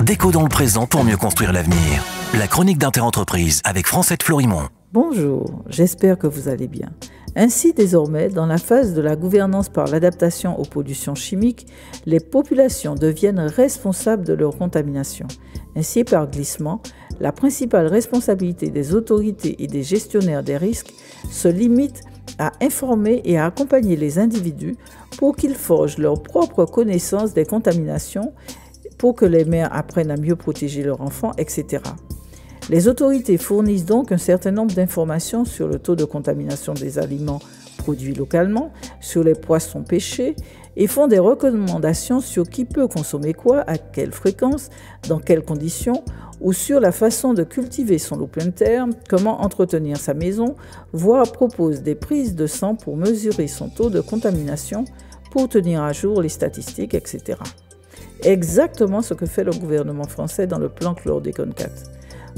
Déco dans le présent pour mieux construire l'avenir. La chronique d'Interentreprise avec Francette Florimond. Bonjour, j'espère que vous allez bien. Ainsi, désormais, dans la phase de la gouvernance par l'adaptation aux pollutions chimiques, les populations deviennent responsables de leur contamination. Ainsi, par glissement, la principale responsabilité des autorités et des gestionnaires des risques se limite à informer et à accompagner les individus pour qu'ils forgent leur propre connaissance des contaminations, pour que les mères apprennent à mieux protéger leurs enfants, etc. Les autorités fournissent donc un certain nombre d'informations sur le taux de contamination des aliments produits localement, sur les poissons pêchés et font des recommandations sur qui peut consommer quoi, à quelle fréquence, dans quelles conditions, ou sur la façon de cultiver son lot plein de terre, comment entretenir sa maison, voire proposent des prises de sang pour mesurer son taux de contamination, pour tenir à jour les statistiques, etc. Exactement ce que fait le gouvernement français dans le plan Chlordécone 4.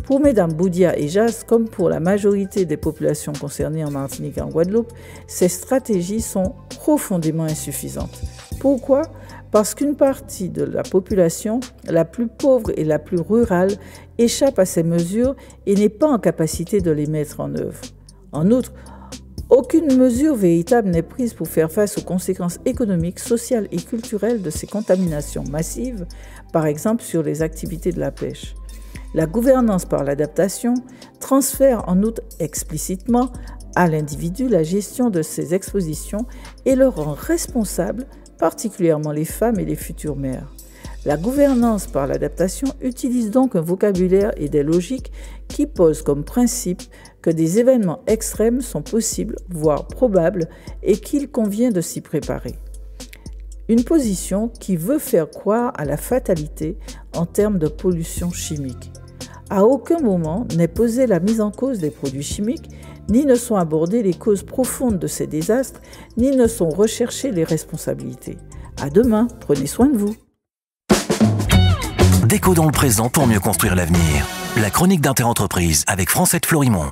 Pour Mesdames Boudia et Jas, comme pour la majorité des populations concernées en Martinique et en Guadeloupe, ces stratégies sont profondément insuffisantes. Pourquoi ? Parce qu'une partie de la population, la plus pauvre et la plus rurale, échappe à ces mesures et n'est pas en capacité de les mettre en œuvre. En outre, aucune mesure véritable n'est prise pour faire face aux conséquences économiques, sociales et culturelles de ces contaminations massives, par exemple sur les activités de la pêche. La gouvernance par l'adaptation transfère en outre explicitement à l'individu la gestion de ces expositions et le rend responsable, particulièrement les femmes et les futures mères. La gouvernance par l'adaptation utilise donc un vocabulaire et des logiques qui posent comme principe que des événements extrêmes sont possibles, voire probables, et qu'il convient de s'y préparer. Une position qui veut faire croire à la fatalité en termes de pollution chimique. À aucun moment n'est posée la mise en cause des produits chimiques, ni ne sont abordées les causes profondes de ces désastres, ni ne sont recherchées les responsabilités. À demain, prenez soin de vous. Déco dans le présent pour mieux construire l'avenir. La chronique d'Interentreprise avec Francette Florimond.